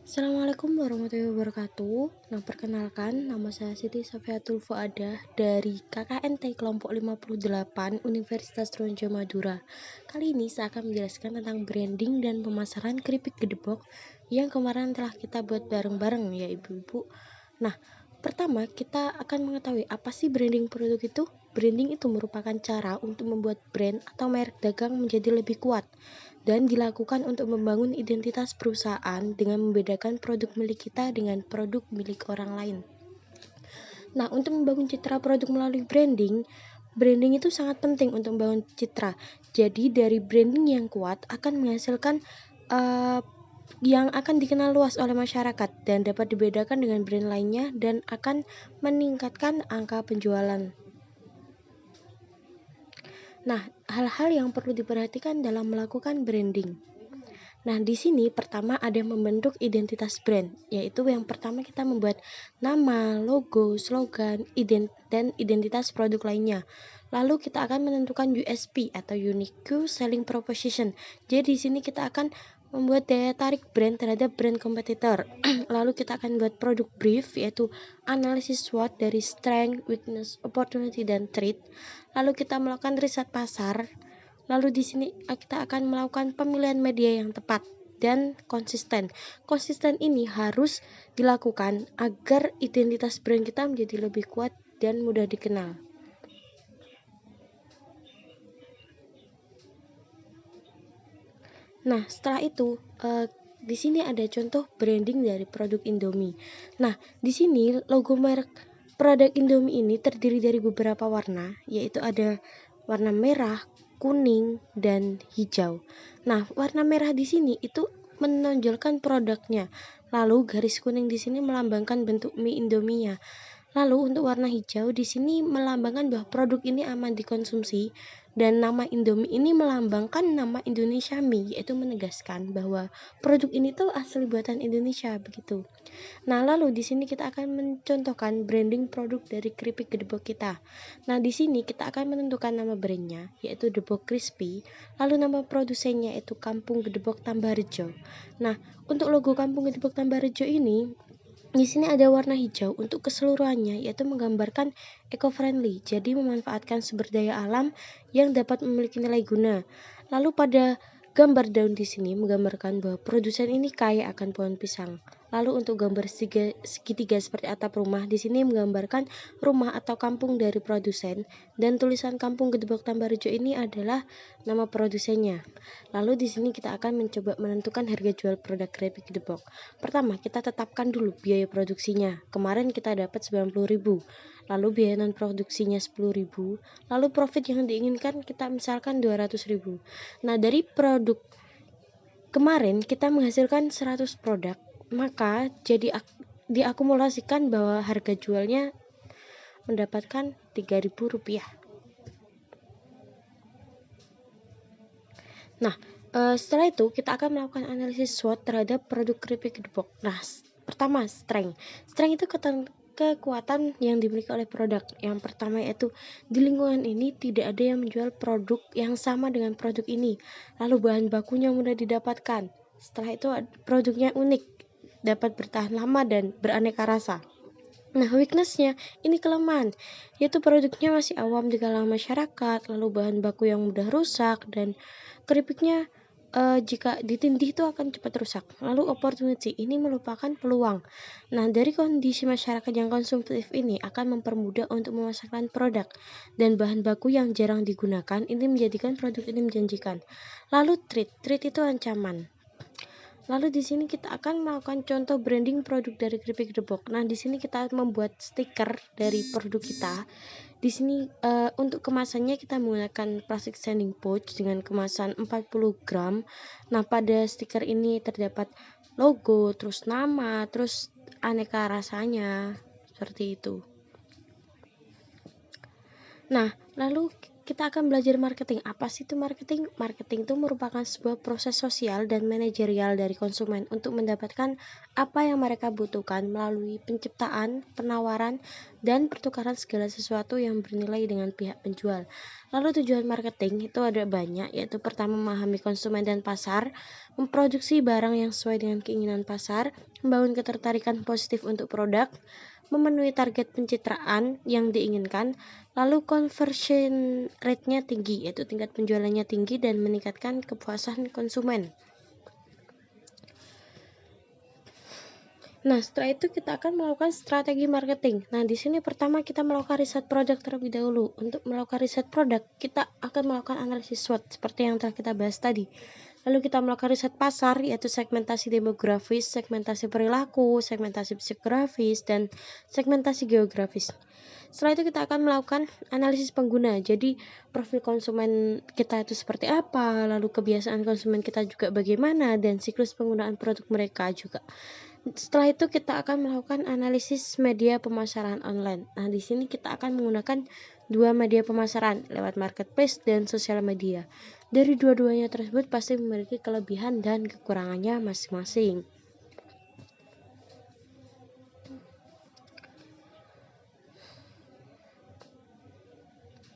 Assalamualaikum warahmatullahi wabarakatuh. Perkenalkan, nama saya Siti Safiatul Fuadah dari KKNT kelompok 58 Universitas Tronja Madura. Kali ini saya akan menjelaskan tentang branding dan pemasaran keripik gedebok yang kemarin telah kita buat bareng-bareng ya ibu-ibu. Pertama kita akan mengetahui apa sih branding produk itu. Branding itu merupakan cara untuk membuat brand atau merek dagang menjadi lebih kuat dan dilakukan untuk membangun identitas perusahaan dengan membedakan produk milik kita dengan produk milik orang lain. Untuk membangun citra produk melalui branding itu sangat penting untuk membangun citra. Jadi dari branding yang kuat akan menghasilkan yang akan dikenal luas oleh masyarakat dan dapat dibedakan dengan brand lainnya dan akan meningkatkan angka penjualan. Hal-hal yang perlu diperhatikan dalam melakukan branding. Di sini pertama ada membentuk identitas brand, yaitu yang pertama kita membuat nama, logo, slogan, dan identitas produk lainnya. Lalu kita akan menentukan USP atau Unique Selling Proposition. Jadi di sini kita akan membuat daya tarik brand terhadap brand kompetitor. Lalu kita akan buat produk brief, yaitu analisis SWOT dari strength, weakness, opportunity, dan threat. Lalu kita melakukan riset pasar. Lalu di sini kita akan melakukan pemilihan media yang tepat dan konsisten. Konsisten ini harus dilakukan agar identitas brand kita menjadi lebih kuat dan mudah dikenal. Setelah itu di sini ada contoh branding dari produk Indomie. Di sini logo merek produk Indomie ini terdiri dari beberapa warna, yaitu ada warna merah, kuning, dan hijau. Warna merah di sini itu menonjolkan produknya. Lalu garis kuning di sini melambangkan bentuk mie Indomie-nya. Lalu untuk warna hijau di sini melambangkan bahwa produk ini aman dikonsumsi, dan nama Indomie ini melambangkan nama Indonesia Mie, yaitu menegaskan bahwa produk ini tuh asli buatan Indonesia begitu. Lalu di sini kita akan mencontohkan branding produk dari keripik gedebok kita. Di sini kita akan menentukan nama brandnya, yaitu Gedebok Crispy. Lalu nama produsennya itu Kampung Gedebok Tambarjo. Untuk logo Kampung Gedebok Tambarjo ini di sini ada warna hijau untuk keseluruhannya, yaitu menggambarkan eco-friendly, jadi memanfaatkan sumber daya alam yang dapat memiliki nilai guna. Lalu pada gambar daun di sini menggambarkan bahwa produsen ini kaya akan pohon pisang. Lalu untuk gambar segitiga seperti atap rumah di sini menggambarkan rumah atau kampung dari produsen, dan tulisan Kampung Gedebok Tambarjo ini adalah nama produsennya. Lalu di sini kita akan mencoba menentukan harga jual produk keripik gedebok. Pertama, kita tetapkan dulu biaya produksinya. Kemarin kita dapat 90.000. Lalu biaya non produksinya 10.000. Lalu profit yang diinginkan kita misalkan 200.000. Dari produk kemarin kita menghasilkan 100 produk, maka jadi diakumulasikan bahwa harga jualnya mendapatkan Rp3.000. Setelah itu kita akan melakukan analisis SWOT terhadap produk keripik gedebok. Pertama, strength. Strength itu kekuatan yang dimiliki oleh produk. Yang pertama yaitu di lingkungan ini tidak ada yang menjual produk yang sama dengan produk ini. Lalu bahan bakunya mudah didapatkan. Setelah itu produknya unik, dapat bertahan lama dan beraneka rasa. Weakness-nya ini kelemahan, yaitu produknya masih awam di kalangan masyarakat, lalu bahan baku yang mudah rusak, dan keripiknya jika ditindih itu akan cepat rusak. Lalu opportunity ini merupakan peluang. Dari kondisi masyarakat yang konsumtif ini akan mempermudah untuk memasarkan produk, dan bahan baku yang jarang digunakan ini menjadikan produk ini menjanjikan. Lalu threat itu ancaman. Lalu di sini kita akan melakukan contoh branding produk dari keripik gedebok. Di sini kita membuat stiker dari produk kita. Di sini untuk kemasannya kita menggunakan plastik sanding pouch dengan kemasan 40 gram. Pada stiker ini terdapat logo, terus nama, terus aneka rasanya, seperti itu. Lalu kita akan belajar marketing. Apa sih itu marketing? Marketing itu merupakan sebuah proses sosial dan manajerial dari konsumen untuk mendapatkan apa yang mereka butuhkan melalui penciptaan, penawaran, dan pertukaran segala sesuatu yang bernilai dengan pihak penjual. Lalu tujuan marketing itu ada banyak, yaitu pertama memahami konsumen dan pasar, memproduksi barang yang sesuai dengan keinginan pasar, membangun ketertarikan positif untuk produk, memenuhi target pencitraan yang diinginkan, lalu conversion rate-nya tinggi, yaitu tingkat penjualannya tinggi dan meningkatkan kepuasan konsumen. Nah, setelah itu kita akan melakukan strategi marketing. Nah, di sini pertama kita melakukan riset produk terlebih dahulu. Untuk melakukan riset produk, kita akan melakukan analisis SWOT seperti yang telah kita bahas tadi. Lalu kita melakukan riset pasar, yaitu segmentasi demografis, segmentasi perilaku, segmentasi psikografis, dan segmentasi geografis. Setelah itu kita akan melakukan analisis pengguna. Jadi profil konsumen kita itu seperti apa, lalu kebiasaan konsumen kita juga bagaimana, dan siklus penggunaan produk mereka juga. Setelah itu kita akan melakukan analisis media pemasaran online. Nah, di sini kita akan menggunakan dua media pemasaran lewat marketplace dan sosial media. Dari dua-duanya tersebut pasti memiliki kelebihan dan kekurangannya masing-masing.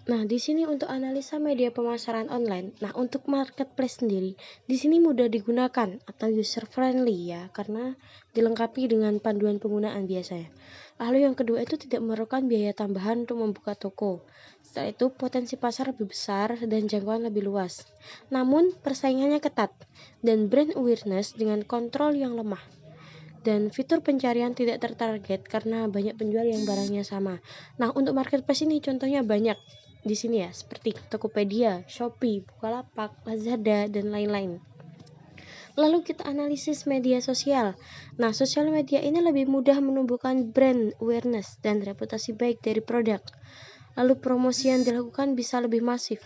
Nah, di sini untuk analisa media pemasaran online. Nah, untuk marketplace sendiri, di sini mudah digunakan atau user friendly ya, karena dilengkapi dengan panduan penggunaan biasanya. Lalu yang kedua itu tidak memerlukan biaya tambahan untuk membuka toko. Setelah itu potensi pasar lebih besar dan jangkauan lebih luas. Namun persaingannya ketat dan brand awareness dengan kontrol yang lemah. Dan fitur pencarian tidak tertarget karena banyak penjual yang barangnya sama. Nah, untuk marketplace ini contohnya banyak di sini ya, seperti Tokopedia, Shopee, Bukalapak, Lazada, dan lain-lain. Lalu kita analisis media sosial. Nah, sosial media ini lebih mudah menumbuhkan brand awareness dan reputasi baik dari produk. Lalu promosi yang dilakukan bisa lebih masif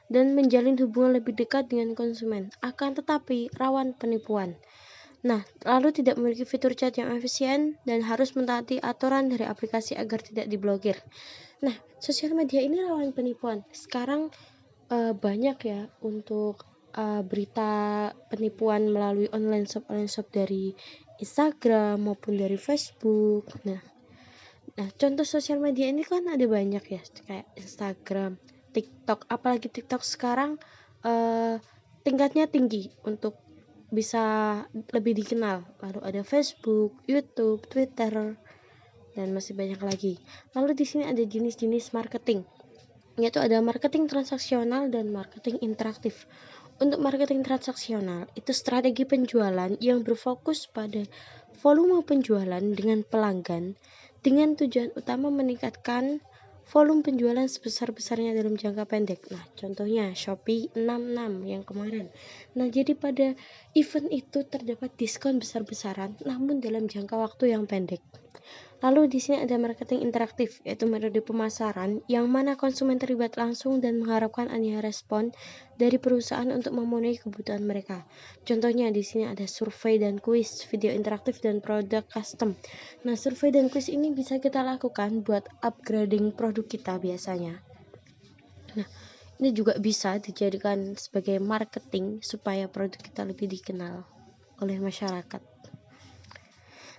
dan menjalin hubungan lebih dekat dengan konsumen. Akan tetapi rawan penipuan. Nah, lalu tidak memiliki fitur chat yang efisien dan harus mentaati aturan dari aplikasi agar tidak diblokir. Nah, sosial media ini rawan penipuan. Sekarang banyak ya untuk berita penipuan melalui online shop dari Instagram maupun dari Facebook. Nah, contoh sosial media ini kan ada banyak ya, kayak Instagram, TikTok. Apalagi TikTok sekarang tingkatnya tinggi untuk bisa lebih dikenal. Lalu ada Facebook, YouTube, Twitter, dan masih banyak lagi. Lalu di sini ada jenis-jenis marketing, yaitu ada marketing transaksional dan marketing interaktif. Untuk marketing transaksional, itu strategi penjualan yang berfokus pada volume penjualan dengan pelanggan dengan tujuan utama meningkatkan volume penjualan sebesar-besarnya dalam jangka pendek. Nah, contohnya Shopee 66 yang kemarin. Nah, jadi pada event itu terdapat diskon besar-besaran namun dalam jangka waktu yang pendek. Lalu di sini ada marketing interaktif, yaitu metode pemasaran yang mana konsumen terlibat langsung dan mengharapkan adanya respon dari perusahaan untuk memenuhi kebutuhan mereka. Contohnya di sini ada survei dan kuis, video interaktif dan produk custom. Nah, survei dan kuis ini bisa kita lakukan buat upgrading produk kita biasanya. Nah, ini juga bisa dijadikan sebagai marketing supaya produk kita lebih dikenal oleh masyarakat.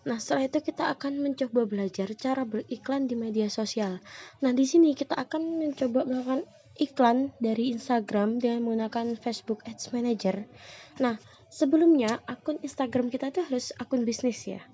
Nah, setelah itu kita akan mencoba belajar cara beriklan di media sosial. Nah, di sini kita akan mencoba melakukan iklan dari Instagram dengan menggunakan Facebook Ads Manager. Nah, sebelumnya akun Instagram kita itu harus akun bisnis ya.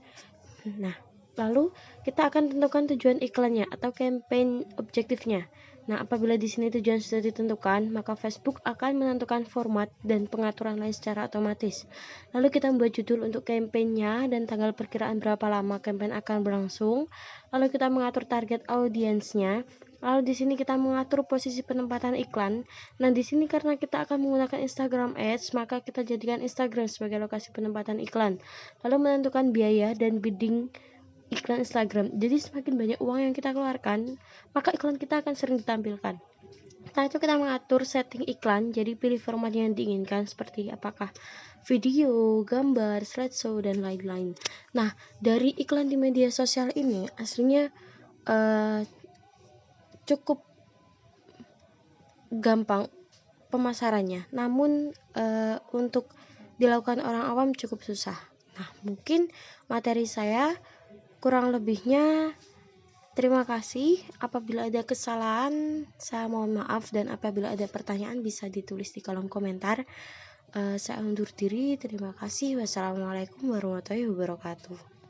Nah, lalu kita akan tentukan tujuan iklannya atau campaign objektifnya. Nah, apabila di sini tujuan sudah ditentukan, maka Facebook akan menentukan format dan pengaturan lain secara otomatis. Lalu kita membuat judul untuk campaign-nya dan tanggal perkiraan berapa lama campaign akan berlangsung. Lalu kita mengatur target audiensnya. Lalu di sini kita mengatur posisi penempatan iklan. Nah, di sini karena kita akan menggunakan Instagram Ads, maka kita jadikan Instagram sebagai lokasi penempatan iklan. Lalu menentukan biaya dan bidding iklan Instagram. Jadi semakin banyak uang yang kita keluarkan, maka iklan kita akan sering ditampilkan. Setelah itu kita mengatur setting iklan, jadi pilih format yang diinginkan seperti apakah video, gambar, slideshow, dan lain-lain. Nah, dari iklan di media sosial ini aslinya cukup gampang pemasarannya, namun untuk dilakukan orang awam cukup susah. Nah, mungkin materi saya kurang lebihnya. Terima kasih. Apabila ada kesalahan, saya mohon maaf, dan apabila ada pertanyaan bisa ditulis di kolom komentar. Saya undur diri. Terima kasih. Wassalamualaikum warahmatullahi wabarakatuh.